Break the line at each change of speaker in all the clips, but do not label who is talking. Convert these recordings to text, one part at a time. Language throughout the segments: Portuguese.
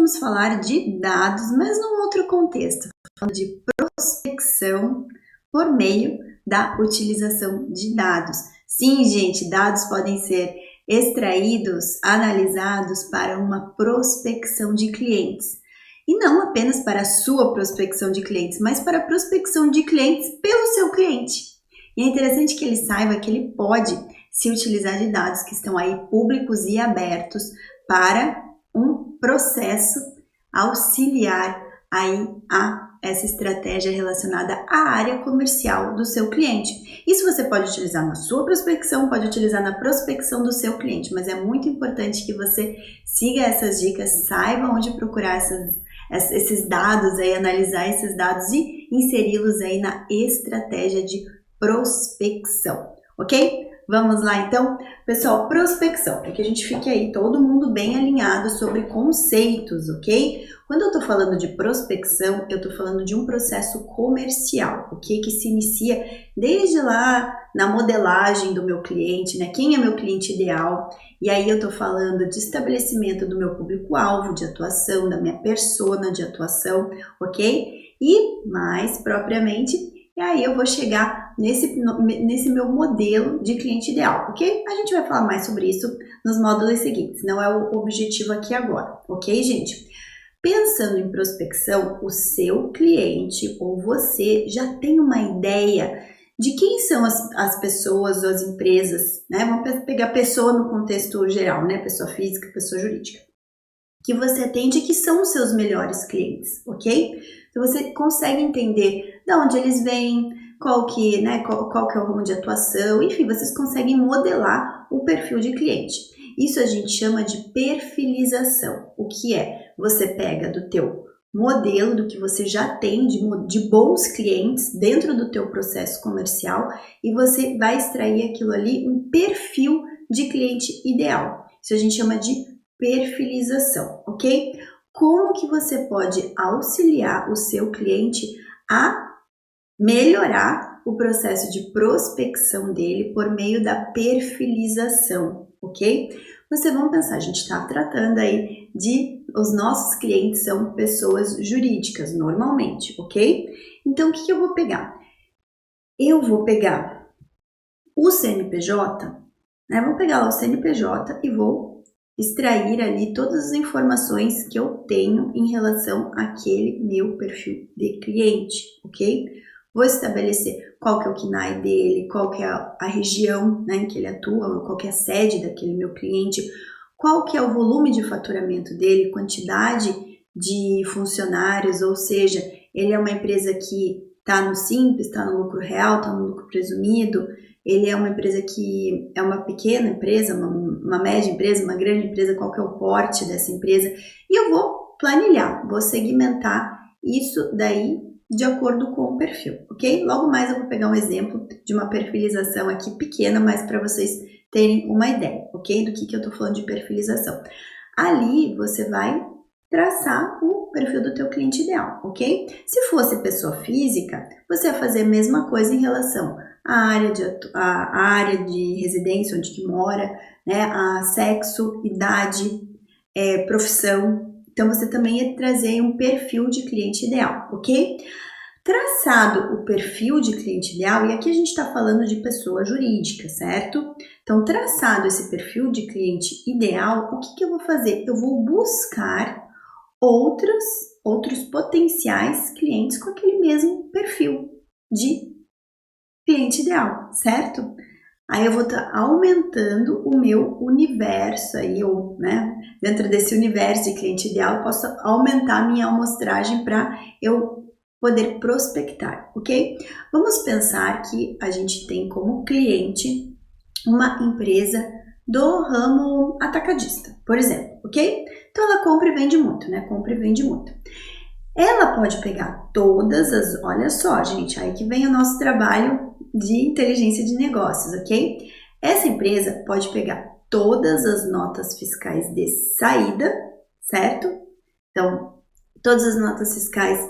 vamos falar de dados, mas num outro contexto, falando de prospecção por meio da utilização de dados. Sim, gente, dados podem ser extraídos, analisados para uma prospecção de clientes. E não apenas para a sua prospecção de clientes, mas para a prospecção de clientes pelo seu cliente. E é interessante que ele saiba que ele pode se utilizar de dados que estão aí públicos e abertos para um processo auxiliar aí a essa estratégia relacionada à área comercial do seu cliente. Isso você pode utilizar na sua prospecção, pode utilizar na prospecção do seu cliente, mas é muito importante que você siga essas dicas, saiba onde procurar esses dados aí, analisar esses dados e inseri-los aí na estratégia de prospecção, ok? Vamos lá então? Pessoal, prospecção, para que a gente fique aí todo mundo bem alinhado sobre conceitos, ok? Quando eu estou falando de prospecção, eu estou falando de um processo comercial, ok? Que se inicia desde lá na modelagem do meu cliente, né? Quem é meu cliente ideal? E aí eu estou falando de estabelecimento do meu público-alvo de atuação, da minha persona de atuação, ok? E mais propriamente, e aí eu vou chegar nesse meu modelo de cliente ideal, ok? A gente vai falar mais sobre isso nos módulos seguintes, não é o objetivo aqui agora, ok, gente? Pensando em prospecção, o seu cliente ou você já tem uma ideia de quem são as pessoas ou as empresas, né? Vamos pegar pessoa no contexto geral, né? Pessoa física, pessoa jurídica. Que você atende que são os seus melhores clientes, ok? Então você consegue entender de onde eles vêm, qual que é o rumo de atuação, enfim, vocês conseguem modelar o perfil de cliente. Isso a gente chama de perfilização. O que é? Você pega do teu modelo, do que você já tem de bons clientes dentro do teu processo comercial e você vai extrair aquilo ali, um perfil de cliente ideal. Isso a gente chama de perfilização, ok? Como que você pode auxiliar o seu cliente a melhorar o processo de prospecção dele por meio da perfilização, ok? Vocês vão pensar, a gente está tratando aí os nossos clientes são pessoas jurídicas, normalmente, ok? Então, o que eu vou pegar? Eu vou pegar o CNPJ, né? Vou pegar lá o CNPJ e vou extrair ali todas as informações que eu tenho em relação àquele meu perfil de cliente, ok? Vou estabelecer qual que é o KNAI dele, qual que é a região, né, em que ele atua, qual que é a sede daquele meu cliente, qual que é o volume de faturamento dele, quantidade de funcionários, ou seja, ele é uma empresa que está no simples, está no lucro real, está no lucro presumido, ele é uma empresa que é uma pequena empresa, uma média empresa, uma grande empresa, qual que é o porte dessa empresa, e eu vou planilhar, vou segmentar isso daí de acordo com o perfil, ok? Logo mais eu vou pegar um exemplo de uma perfilização aqui pequena, mas para vocês terem uma ideia, ok? Do que eu tô falando de perfilização. Ali você vai traçar o perfil do teu cliente ideal, ok? Se fosse pessoa física, você vai fazer a mesma coisa em relação à área de residência, onde que mora, né? A sexo, idade, profissão. Então, você também ia trazer um perfil de cliente ideal, ok? Traçado o perfil de cliente ideal, e aqui a gente está falando de pessoa jurídica, certo? Então, traçado esse perfil de cliente ideal, o que eu vou fazer? Eu vou buscar outros potenciais clientes com aquele mesmo perfil de cliente ideal, certo? Aí eu vou estar aumentando o meu universo aí, né? Dentro desse universo de cliente ideal, eu posso aumentar a minha amostragem para eu poder prospectar, ok? Vamos pensar que a gente tem como cliente uma empresa do ramo atacadista, por exemplo, ok? Então ela compra e vende muito, né? Compra e vende muito. Ela pode pegar olha só, gente, aí que vem o nosso trabalho de inteligência de negócios, ok? Essa empresa pode pegar todas as notas fiscais de saída, certo? Então, todas as notas fiscais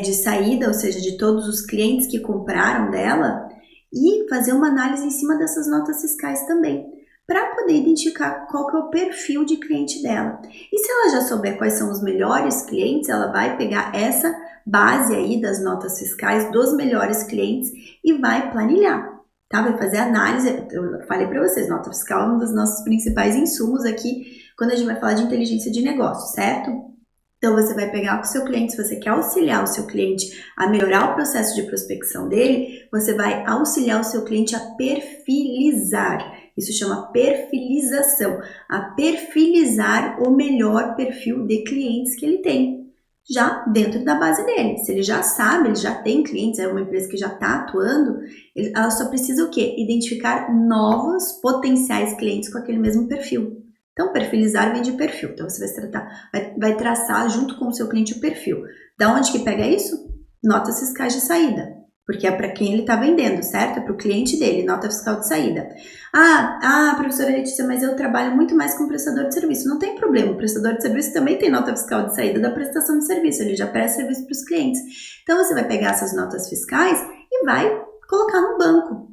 de saída, ou seja, de todos os clientes que compraram dela, e fazer uma análise em cima dessas notas fiscais também, para poder identificar qual que é o perfil de cliente dela. E se ela já souber quais são os melhores clientes, ela vai pegar essa base aí das notas fiscais dos melhores clientes e vai planilhar, tá? Vai fazer análise. Eu falei para vocês, nota fiscal é um dos nossos principais insumos aqui quando a gente vai falar de inteligência de negócio, certo? Então, você vai pegar com o seu cliente, se você quer auxiliar o seu cliente a melhorar o processo de prospecção dele, você vai auxiliar o seu cliente a perfilizar. Isso chama perfilização. A perfilizar o melhor perfil de clientes que ele tem, já dentro da base dele. Se ele já sabe, ele já tem clientes, é uma empresa que já está atuando, ela só precisa o quê? Identificar novos potenciais clientes com aquele mesmo perfil. Então, perfilizar vem de perfil. Então, você vai traçar junto com o seu cliente o perfil. Da onde que pega isso? Notas fiscais de saída. Porque é para quem ele está vendendo, certo? É para o cliente dele, nota fiscal de saída. Professora Letícia, mas eu trabalho muito mais com prestador de serviço. Não tem problema, o prestador de serviço também tem nota fiscal de saída da prestação de serviço. Ele já presta serviço para os clientes. Então, você vai pegar essas notas fiscais e vai colocar num banco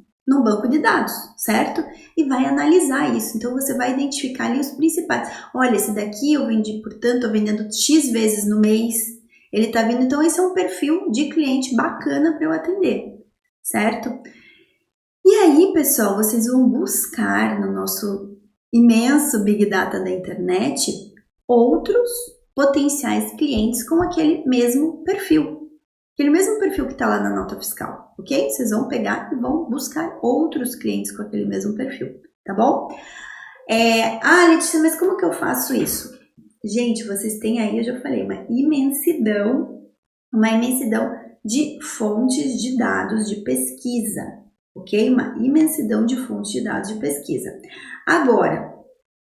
de dados, certo? E vai analisar isso. Então, você vai identificar ali os principais. Olha, esse daqui eu vendi, portanto, estou vendendo X vezes no mês. Ele está vindo, então esse é um perfil de cliente bacana para eu atender, certo? E aí, pessoal, vocês vão buscar no nosso imenso Big Data da internet outros potenciais clientes com aquele mesmo perfil. Aquele mesmo perfil que está lá na nota fiscal, ok? Vocês vão pegar e vão buscar outros clientes com aquele mesmo perfil, tá bom? Letícia, mas como que eu faço isso? Gente, vocês têm aí, eu já falei, uma imensidão de fontes de dados de pesquisa, ok? Uma imensidão de fontes de dados de pesquisa. Agora,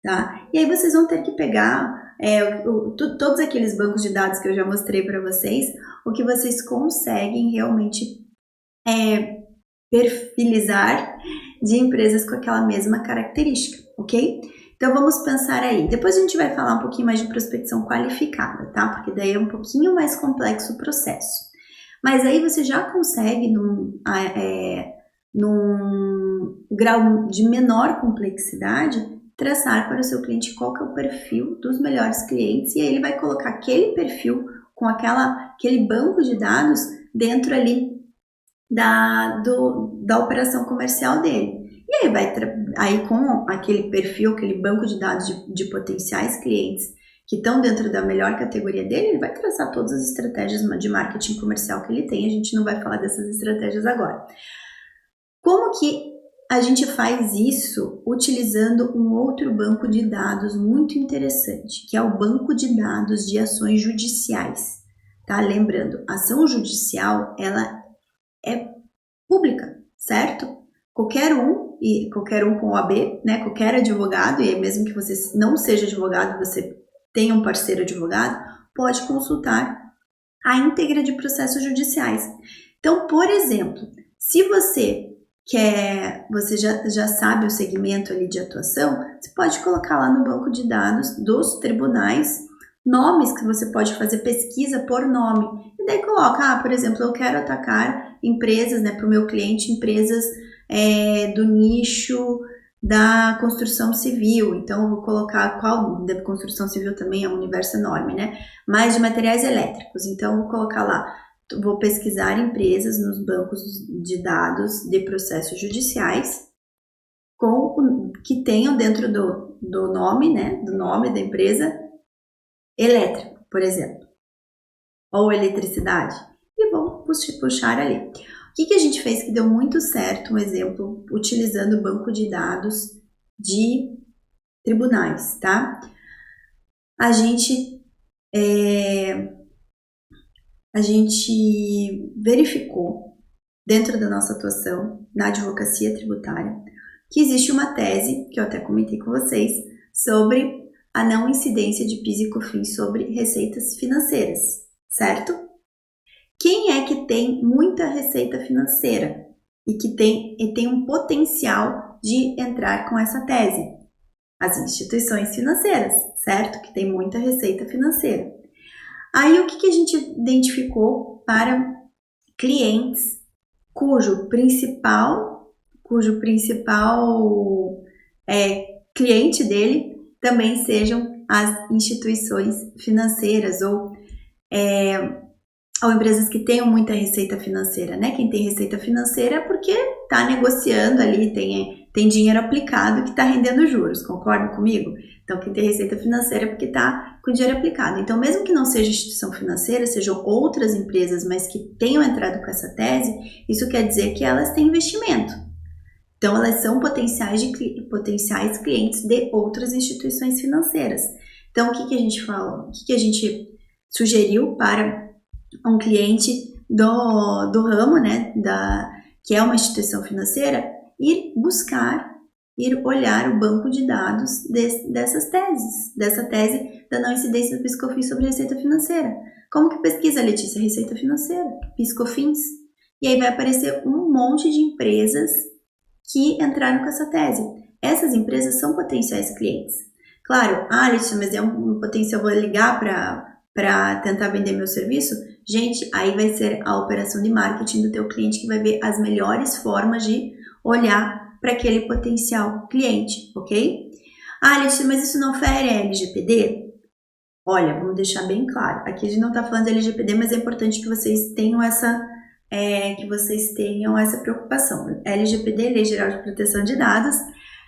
tá? E aí vocês vão ter que pegar todos aqueles bancos de dados que eu já mostrei para vocês, o que vocês conseguem realmente perfilizar de empresas com aquela mesma característica, ok? Então, vamos pensar aí. Depois a gente vai falar um pouquinho mais de prospecção qualificada, tá? Porque daí é um pouquinho mais complexo o processo. Mas aí você já consegue, num grau de menor complexidade, traçar para o seu cliente qual que é o perfil dos melhores clientes e aí ele vai colocar aquele perfil com aquele banco de dados dentro ali da operação comercial dele. E aí com aquele perfil, aquele banco de dados de potenciais clientes que estão dentro da melhor categoria dele, ele vai traçar todas as estratégias de marketing comercial que ele tem. A gente não vai falar dessas estratégias agora. Como que a gente faz isso utilizando um outro banco de dados muito interessante, que é o banco de dados de ações judiciais, tá? Lembrando, ação judicial, ela é pública, certo? Qualquer um com OAB, né? Qualquer advogado, e mesmo que você não seja advogado, você tenha um parceiro advogado, pode consultar a íntegra de processos judiciais. Então, por exemplo, se você já sabe o segmento ali de atuação, você pode colocar lá no banco de dados dos tribunais nomes que você pode fazer pesquisa por nome. E daí coloca, por exemplo, eu quero atacar empresas, né, para o meu cliente, empresas do nicho da construção civil. Então, eu vou colocar qual da construção civil também é um universo enorme, né? Mas de materiais elétricos. Então, eu vou colocar lá, vou pesquisar empresas nos bancos de dados de processos judiciais que tenham dentro do nome, né, do nome da empresa, elétrico, por exemplo, ou eletricidade, e vou puxar ali. O que a gente fez que deu muito certo? Um exemplo, utilizando o banco de dados de tribunais, tá? A gente verificou, dentro da nossa atuação na advocacia tributária, que existe uma tese, que eu até comentei com vocês, sobre a não incidência de PIS e COFINS sobre receitas financeiras, certo? Quem é que tem muita receita financeira e que tem um potencial de entrar com essa tese? As instituições financeiras, certo? Que tem muita receita financeira. Aí, o que a gente identificou para clientes cujo principal cliente dele também sejam as instituições financeiras ou empresas que tenham muita receita financeira, né? Quem tem receita financeira é porque está negociando ali, tem dinheiro aplicado que está rendendo juros, concordam comigo? Então, quem tem receita financeira é porque está com dinheiro aplicado. Então, mesmo que não seja instituição financeira, sejam outras empresas, mas que tenham entrado com essa tese, isso quer dizer que elas têm investimento. Então, elas são potenciais clientes de outras instituições financeiras. Então, o que a gente fala? O que a gente sugeriu para um cliente do ramo, né, que é uma instituição financeira, ir olhar o banco de dados dessa tese da não incidência do PIS/COFINS sobre receita financeira. Como que pesquisa, Letícia? Receita financeira, PIS/COFINS. E aí vai aparecer um monte de empresas que entraram com essa tese. Essas empresas são potenciais clientes. Claro, Letícia, mas é um potencial, vou ligar para tentar vender meu serviço? Gente, aí vai ser a operação de marketing do teu cliente que vai ver as melhores formas de olhar para aquele potencial cliente, ok? Letícia, mas isso não fere a LGPD? Olha, vamos deixar bem claro. Aqui a gente não está falando de LGPD, mas é importante que vocês tenham essa preocupação. LGPD, Lei Geral de Proteção de Dados.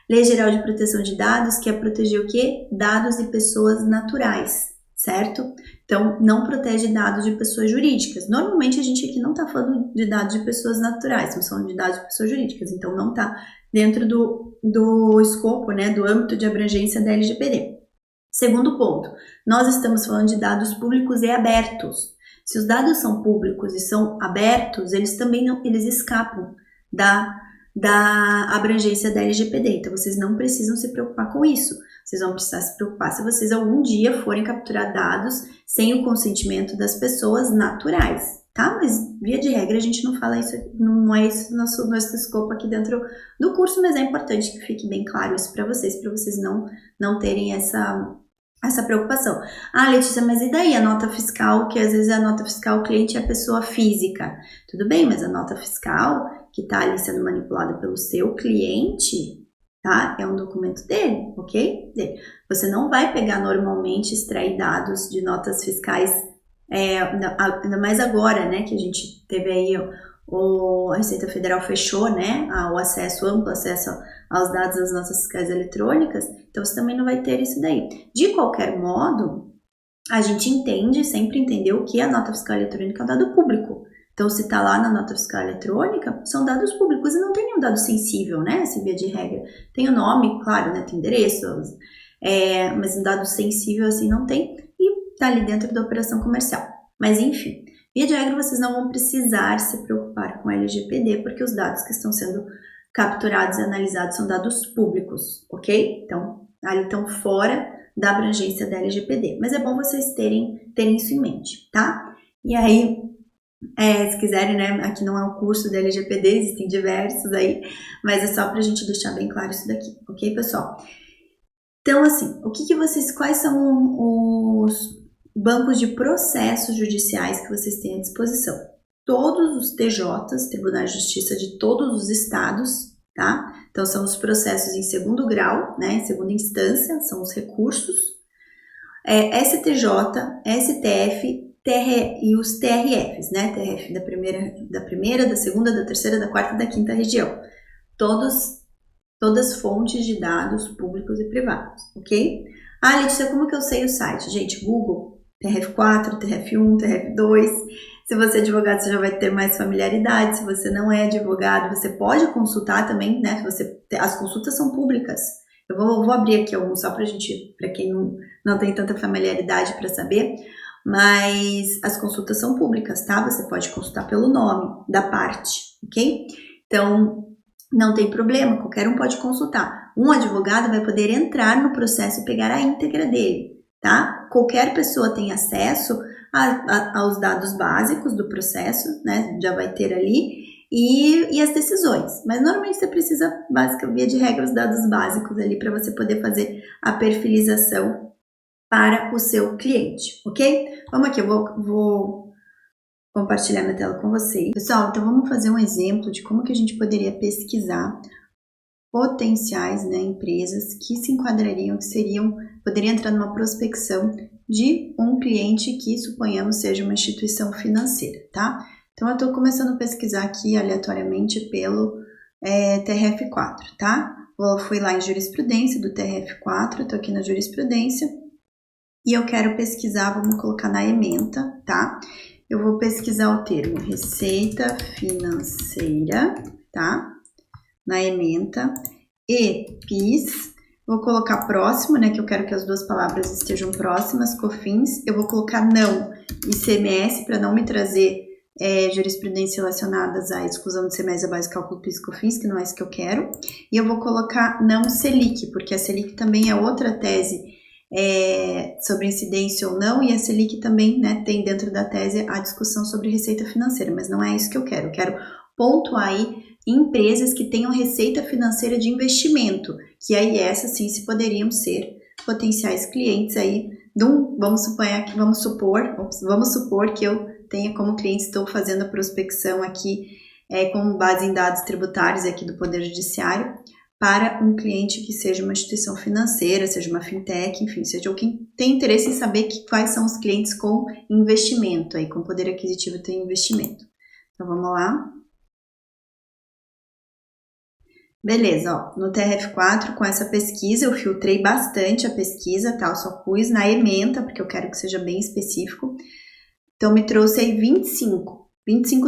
Lei Geral de Proteção de Dados, que é proteger o quê? Dados de pessoas naturais, certo? Então, não protege dados de pessoas jurídicas. Normalmente, a gente aqui não está falando de dados de pessoas naturais, estamos falando de dados de pessoas jurídicas. Então, não está dentro do escopo, né, do âmbito de abrangência da LGPD. Segundo ponto, nós estamos falando de dados públicos e abertos. Se os dados são públicos e são abertos, eles também eles escapam da abrangência da LGPD. Então, vocês não precisam se preocupar com isso. Vocês vão precisar se preocupar se vocês algum dia forem capturar dados sem o consentimento das pessoas naturais, tá? Mas, via de regra, a gente não fala isso, não é isso nosso escopo aqui dentro do curso, mas é importante que fique bem claro isso para vocês não terem essa preocupação. Letícia, mas e daí a nota fiscal, que às vezes a nota fiscal o cliente é a pessoa física? Tudo bem, mas a nota fiscal que está ali sendo manipulada pelo seu cliente, tá? É um documento dele, ok? Você não vai pegar normalmente, extrair dados de notas fiscais, ainda mais agora, né, que a gente teve aí a Receita Federal fechou, né, o amplo acesso aos dados das notas fiscais eletrônicas, então você também não vai ter isso daí. De qualquer modo, a gente sempre entendeu que a nota fiscal eletrônica é um dado público. Então, se está lá na nota fiscal eletrônica, são dados públicos e não tem nenhum dado sensível, né, assim, via de regra. Tem o nome, claro, né, tem endereço, mas um dado sensível assim não tem e está ali dentro da operação comercial. Mas, enfim, via de regra, vocês não vão precisar se preocupar com LGPD, porque os dados que estão sendo capturados e analisados são dados públicos, ok? Então, ali estão fora da abrangência da LGPD. Mas é bom vocês terem isso em mente, tá? E aí, se quiserem, né, aqui não é um curso da LGPD, existem diversos aí, mas é só para a gente deixar bem claro isso daqui, ok, pessoal? Então, assim, quais são os bancos de processos judiciais que vocês têm à disposição? Todos os TJs, Tribunais de Justiça de todos os estados, tá? Então, são os processos em segundo grau, né, em segunda instância, são os recursos, STJ, STF, e os TRFs, né? TRF da primeira, da segunda, da terceira, da quarta e da quinta região. Todas fontes de dados públicos e privados, ok? Letícia, como que eu sei o site? Gente, Google, TRF4, TRF1, TRF2. Se você é advogado, você já vai ter mais familiaridade. Se você não é advogado, você pode consultar também, né? As consultas são públicas. Eu vou abrir aqui alguns só para quem não tem tanta familiaridade para saber. Mas as consultas são públicas, tá? Você pode consultar pelo nome da parte, ok? Então, não tem problema, qualquer um pode consultar. Um advogado vai poder entrar no processo e pegar a íntegra dele, tá? Qualquer pessoa tem acesso aos dados básicos do processo, né? Já vai ter ali, e as decisões. Mas normalmente você precisa, via de regra, os dados básicos ali para você poder fazer a perfilização para o seu cliente, ok? Vamos aqui, eu vou compartilhar minha tela com vocês. Pessoal, então vamos fazer um exemplo de como que a gente poderia pesquisar potenciais, né, empresas que se enquadrariam, poderiam entrar numa prospecção de um cliente que suponhamos seja uma instituição financeira, tá? Então, eu estou começando a pesquisar aqui aleatoriamente pelo TRF4, tá? Fui lá em jurisprudência do TRF4, estou aqui na jurisprudência e eu quero pesquisar, vamos colocar na ementa, tá? Eu vou pesquisar o termo receita financeira, tá? Na ementa e PIS, vou colocar próximo, né, que eu quero que as duas palavras estejam próximas, COFINS, eu vou colocar não ICMS para não me trazer jurisprudência relacionadas à exclusão de CMS, a base de cálculo PIS e COFINS, que não é isso que eu quero, e eu vou colocar não Selic, porque a Selic também é outra tese sobre incidência ou não, e a Selic também, né, tem dentro da tese a discussão sobre receita financeira, mas não é isso que eu quero pontuar aí empresas que tenham receita financeira de investimento, que aí essas sim se poderiam ser potenciais clientes aí, vamos supor que eu tenha como cliente, estou fazendo a prospecção aqui com base em dados tributários aqui do Poder Judiciário, para um cliente que seja uma instituição financeira, seja uma fintech, enfim, seja quem tem interesse em saber quais são os clientes com investimento, aí, com poder aquisitivo tem investimento. Então, vamos lá. Beleza, ó, no TRF4, com essa pesquisa, eu filtrei bastante a pesquisa, tá? Eu só pus na ementa, porque eu quero que seja bem específico. Então, me trouxe aí 25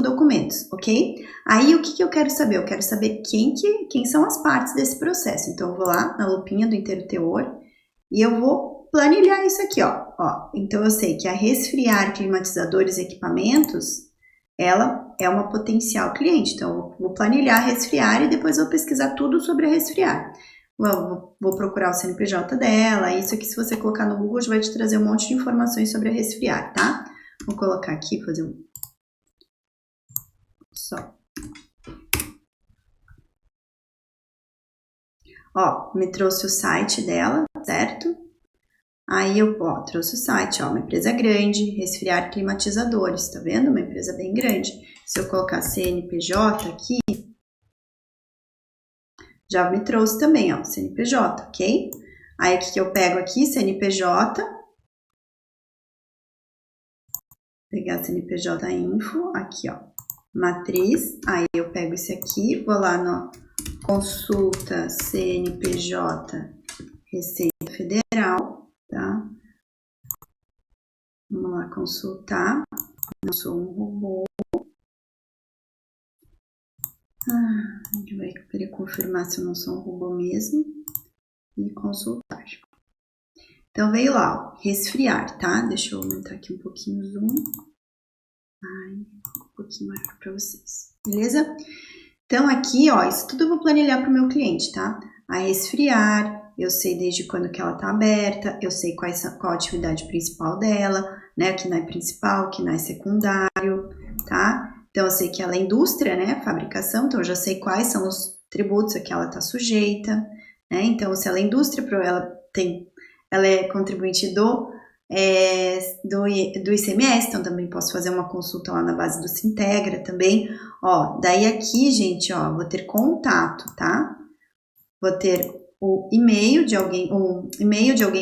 documentos, ok? Aí, o que eu quero saber? Eu quero saber quem são as partes desse processo. Então, eu vou lá na lupinha do inteiro teor e eu vou planilhar isso aqui, ó. Então, eu sei que a Resfriar Climatizadores e Equipamentos, ela é uma potencial cliente. Então, eu vou planilhar a Resfriar e depois vou pesquisar tudo sobre a Resfriar. Vou procurar o CNPJ dela. Isso aqui, se você colocar no Google, já vai te trazer um monte de informações sobre a Resfriar, tá? Vou colocar aqui, fazer um só. Ó, me trouxe o site dela, certo? Aí eu trouxe o site, ó, uma empresa grande, Resfriar Climatizadores, tá vendo? Uma empresa bem grande. Se eu colocar CNPJ aqui, já me trouxe também, ó, CNPJ, ok? Aí o que eu pego aqui? CNPJ, pegar CNPJ info, aqui, ó, matriz, aí eu pego esse aqui, vou lá no consulta CNPJ Receita Federal, tá? Vamos lá consultar, não sou um robô. A gente vai querer confirmar se eu não sou um robô mesmo e consultar. Então, veio lá, ó, resfriar, tá? Deixa eu aumentar aqui um pouquinho o zoom. Um pouquinho maior para vocês, beleza? Então, aqui, ó, isso tudo eu vou planilhar para o meu cliente, tá? A resfriar, eu sei desde quando que ela tá aberta, eu sei qual a atividade principal dela, né? Que não é principal, que não é secundário, tá? Então, eu sei que ela é indústria, né? Fabricação, então eu já sei quais são os tributos a que ela tá sujeita, né? Então, se ela é indústria, ela é contribuinte do ICMS, então também posso fazer uma consulta lá na base do Sintegra também, ó, daí aqui, gente, ó, vou ter contato, tá? Vou ter o e-mail de alguém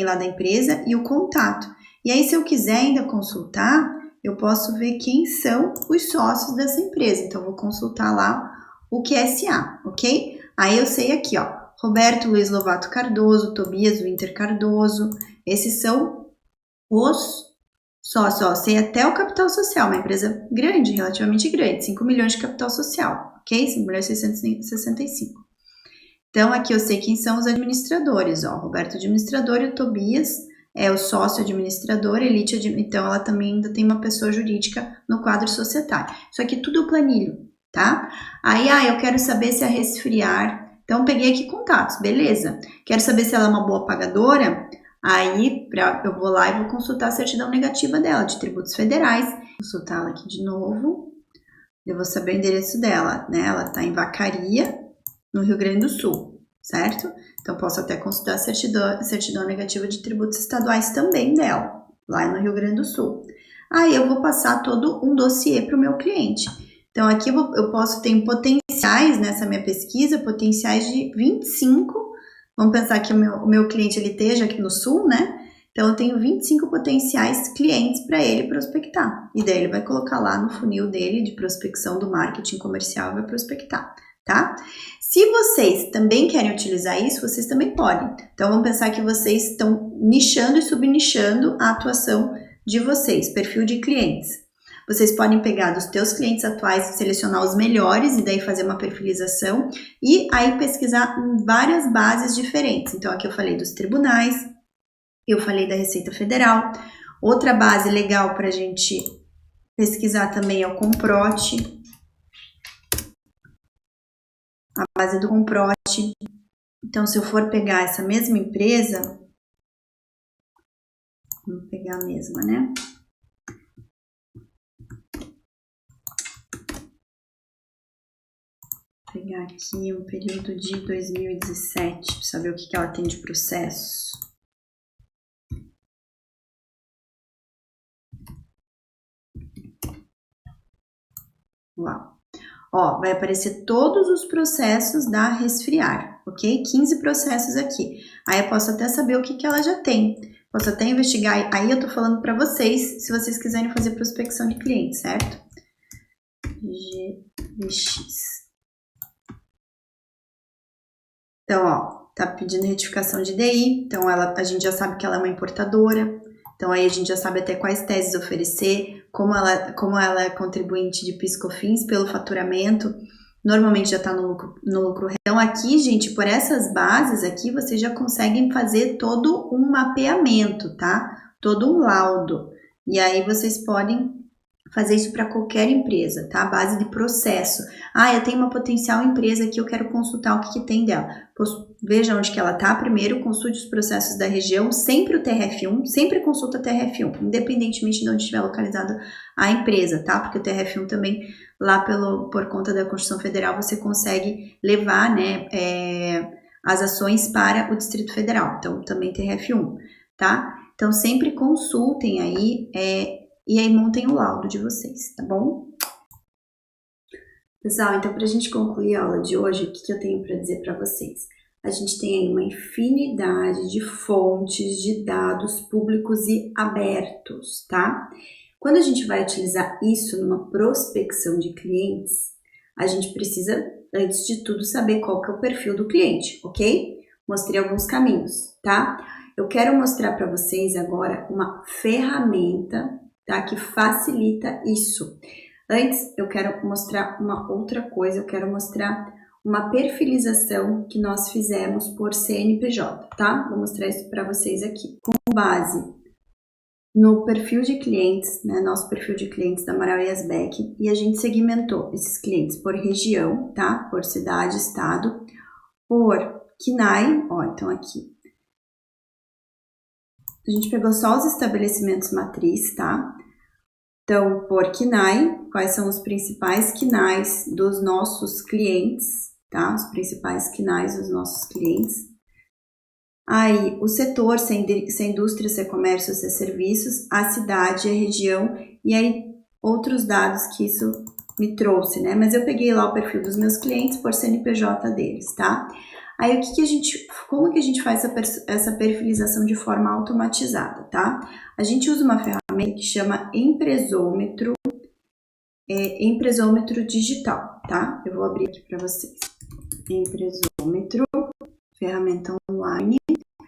lá da empresa e o contato. E aí, se eu quiser ainda consultar, eu posso ver quem são os sócios dessa empresa, então eu vou consultar lá o QSA, ok? Aí eu sei aqui, ó, Roberto Luiz Lovato Cardoso, Tobias Winter Cardoso, esses são os sócios, ó, sei até o capital social, uma empresa grande, relativamente grande, 5 milhões de capital social, ok? 5 milhões e 665. Então, aqui eu sei quem são os administradores, ó, Roberto administrador e o Tobias é o sócio administrador, Elite, então ela também ainda tem uma pessoa jurídica no quadro societário. Isso aqui tudo eu planilho, tá? Aí, eu quero saber se a resfriar, então peguei aqui contatos, beleza? Quero saber se ela é uma boa pagadora, aí eu vou lá e vou consultar a certidão negativa dela, de tributos federais, consultá-la aqui de novo, eu vou saber o endereço dela, né? Ela tá em Vacaria, no Rio Grande do Sul, certo? Então, posso até consultar a certidão negativa de tributos estaduais também dela, lá no Rio Grande do Sul. Aí, eu vou passar todo um dossiê para o meu cliente. Então, aqui eu posso ter um potencial potenciais nessa minha pesquisa, potenciais de 25. Vamos pensar que o meu cliente ele esteja aqui no sul, né? Então, eu tenho 25 potenciais clientes para ele prospectar. E daí ele vai colocar lá no funil dele de prospecção do marketing comercial e vai prospectar, tá? Se vocês também querem utilizar isso, vocês também podem. Então, vamos pensar que vocês estão nichando e subnichando a atuação de vocês, perfil de clientes. Vocês podem pegar dos teus clientes atuais, selecionar os melhores e daí fazer uma perfilização e aí pesquisar em várias bases diferentes. Então, aqui eu falei dos tribunais, eu falei da Receita Federal. Outra base legal para a gente pesquisar também é o Comprote. A base do Comprote. Então, se eu for pegar essa mesma empresa, vou pegar a mesma, né? Vou pegar aqui um período de 2017, para saber o que ela tem de processo. Uau. Ó, vai aparecer todos os processos da Resfriar, ok? 15 processos aqui. Aí eu posso até saber o que ela já tem. Posso até investigar. Aí eu tô falando para vocês, se vocês quiserem fazer prospecção de clientes, certo? GVX. Então, ó, tá pedindo retificação de DI. Então, a gente já sabe que ela é uma importadora. Então, aí a gente já sabe até quais teses oferecer, como ela é contribuinte de PIS/COFINS pelo faturamento, normalmente já está no lucro. Então, aqui, gente, por essas bases aqui, vocês já conseguem fazer todo um mapeamento, tá? Todo um laudo. E aí, vocês podem fazer isso para qualquer empresa, tá? Base de processo. Ah, eu tenho uma potencial empresa aqui, eu quero consultar o que tem dela. Veja onde que ela tá primeiro, consulte os processos da região, sempre o TRF1, sempre consulta o TRF1, independentemente de onde estiver localizada a empresa, tá? Porque o TRF1 também, lá por conta da Constituição Federal, você consegue levar, né, as ações para o Distrito Federal, então também TRF1, tá? Então sempre consultem aí, e aí montem o laudo de vocês, tá bom? Pessoal, então para a gente concluir a aula de hoje, o que eu tenho para dizer para vocês? A gente tem aí uma infinidade de fontes de dados públicos e abertos, tá? Quando a gente vai utilizar isso numa prospecção de clientes, a gente precisa, antes de tudo, saber qual que é o perfil do cliente, ok? Mostrei alguns caminhos, tá? Eu quero mostrar para vocês agora uma ferramenta, tá? Que facilita isso. Antes, eu quero mostrar uma outra coisa, eu quero mostrar uma perfilização que nós fizemos por CNPJ, tá? Vou mostrar isso para vocês aqui. Com base no perfil de clientes, né? Nosso perfil de clientes da Amaral e Asbeck, e a gente segmentou esses clientes por região, tá? Por cidade, estado, por CNAE, ó, então aqui. A gente pegou só os estabelecimentos matriz, tá? Então, por CNAE, quais são os principais CNAEs dos nossos clientes, tá? Os principais CNAEs dos nossos clientes. Aí, o setor, se é indústria, se é comércio, se é serviços, a cidade, a região, e aí outros dados que isso me trouxe, né? Mas eu peguei lá o perfil dos meus clientes por CNPJ deles, tá? Aí, como que a gente faz essa perfilização de forma automatizada, tá? A gente usa uma ferramenta que chama Empresômetro, Empresômetro digital, tá? Eu vou abrir aqui para vocês. Empresômetro, ferramenta online.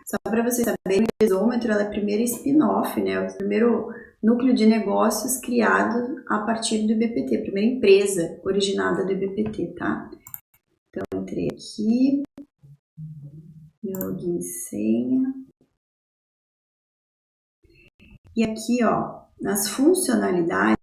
Só para vocês saberem, o Empresômetro ela é a primeira spin-off, né? O primeiro núcleo de negócios criado a partir do IBPT, a primeira empresa originada do IBPT, tá? Então, entrei aqui. Meu login e senha. E aqui, ó, nas funcionalidades,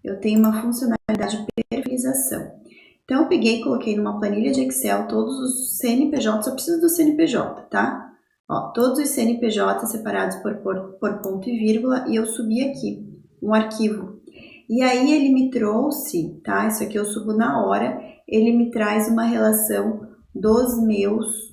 eu tenho uma funcionalidade de perfilização. Então, eu peguei e coloquei numa planilha de Excel todos os CNPJ, só preciso do CNPJ, tá? Ó, todos os CNPJ separados por ponto e vírgula, e eu subi aqui um arquivo. E aí, ele me trouxe, tá? Isso aqui eu subo na hora, ele me traz uma relação dos meus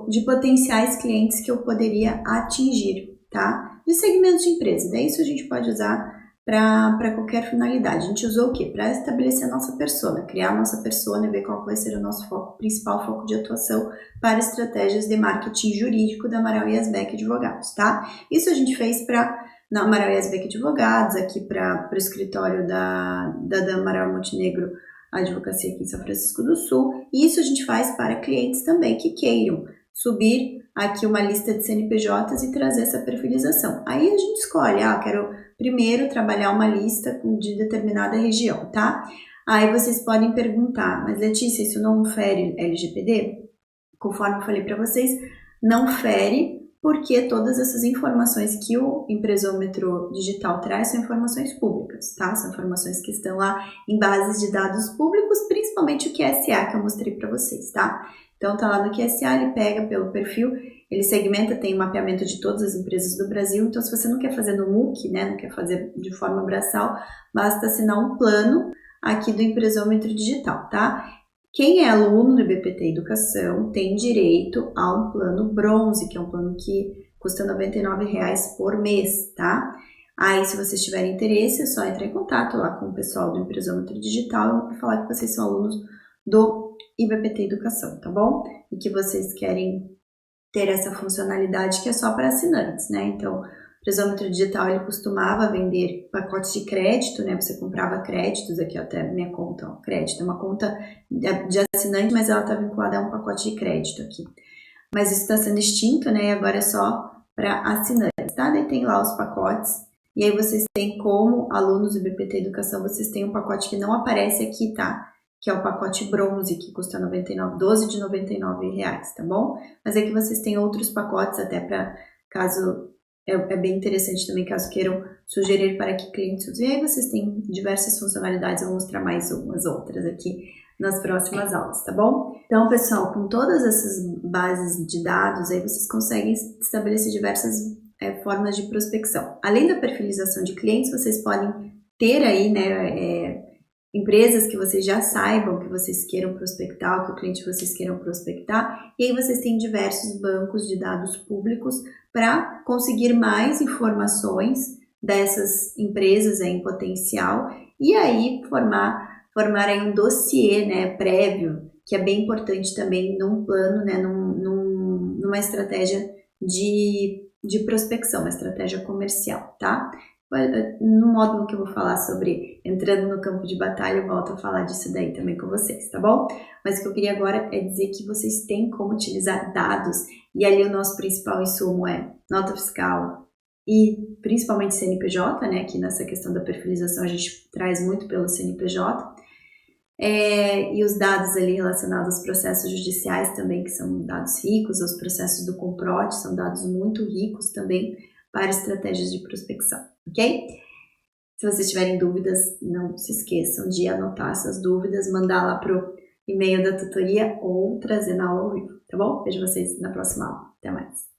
de potenciais clientes que eu poderia atingir, tá? De segmentos de empresa. Daí isso a gente pode usar para qualquer finalidade. A gente usou o quê? Para estabelecer a nossa persona, criar a nossa persona e ver qual vai ser o nosso principal foco de atuação para estratégias de marketing jurídico da Amaral e Asbeck Advogados, tá? Isso a gente fez na Amaral e Asbeck Advogados, aqui para o escritório da Amaral Montenegro Advocacia aqui em São Francisco do Sul, e isso a gente faz para clientes também que queiram subir aqui uma lista de CNPJs e trazer essa perfilização. Aí a gente escolhe, quero primeiro trabalhar uma lista de determinada região, tá? Aí vocês podem perguntar, mas Letícia, isso não fere LGPD? Conforme eu falei para vocês, não fere, porque todas essas informações que o empresômetro digital traz são informações públicas, tá? São informações que estão lá em bases de dados públicos, principalmente o QSA que eu mostrei para vocês, tá? Então tá lá no QSA, ele pega pelo perfil, ele segmenta, tem um mapeamento de todas as empresas do Brasil, então se você não quer fazer no MOOC, né, não quer fazer de forma braçal, basta assinar um plano aqui do empresômetro digital, tá? Quem é aluno do IBPT Educação tem direito a um plano bronze, que é um plano que custa R$ 99,00 por mês, tá? Aí, se vocês tiverem interesse, é só entrar em contato lá com o pessoal do empresômetro digital e falar que vocês são alunos do IBPT Educação, tá bom? E que vocês querem ter essa funcionalidade que é só para assinantes, né? Então, o empresômetro digital, ele costumava vender pacotes de crédito, né? Você comprava créditos, aqui até minha conta, ó, crédito, é uma conta de assinante, mas ela está vinculada a um pacote de crédito aqui. Mas isso está sendo extinto, né? E agora é só para assinantes, tá? Daí tem lá os pacotes, e aí vocês têm como alunos do IBPT Educação, vocês têm um pacote que não aparece aqui, tá? Que é o pacote bronze, que custa 12 de R$ 99,00, tá bom? Mas é que vocês têm outros pacotes até para caso, é bem interessante também, caso queiram sugerir para que clientes usem. E aí vocês têm diversas funcionalidades, eu vou mostrar mais umas outras aqui nas próximas aulas, tá bom? Então, pessoal, com todas essas bases de dados, aí vocês conseguem estabelecer diversas formas de prospecção. Além da perfilização de clientes, vocês podem ter aí, né, empresas que vocês já saibam que vocês queiram prospectar, que o cliente vocês queiram prospectar, e aí vocês têm diversos bancos de dados públicos para conseguir mais informações dessas empresas em potencial e aí formar aí um dossiê, né, prévio, que é bem importante também num plano, né, numa estratégia de prospecção, uma estratégia comercial, tá? No módulo que eu vou falar sobre entrando no campo de batalha, eu volto a falar disso daí também com vocês, tá bom? Mas o que eu queria agora é dizer que vocês têm como utilizar dados, e ali o nosso principal insumo é nota fiscal e principalmente CNPJ, né? Que nessa questão da perfilização a gente traz muito pelo CNPJ, e os dados ali relacionados aos processos judiciais também, que são dados ricos, os processos do Comprote são dados muito ricos também para estratégias de prospecção, ok? Se vocês tiverem dúvidas, não se esqueçam de anotar essas dúvidas, mandar lá pro e-mail da tutoria ou trazer na aula ao vivo, tá bom? Vejo vocês na próxima aula. Até mais!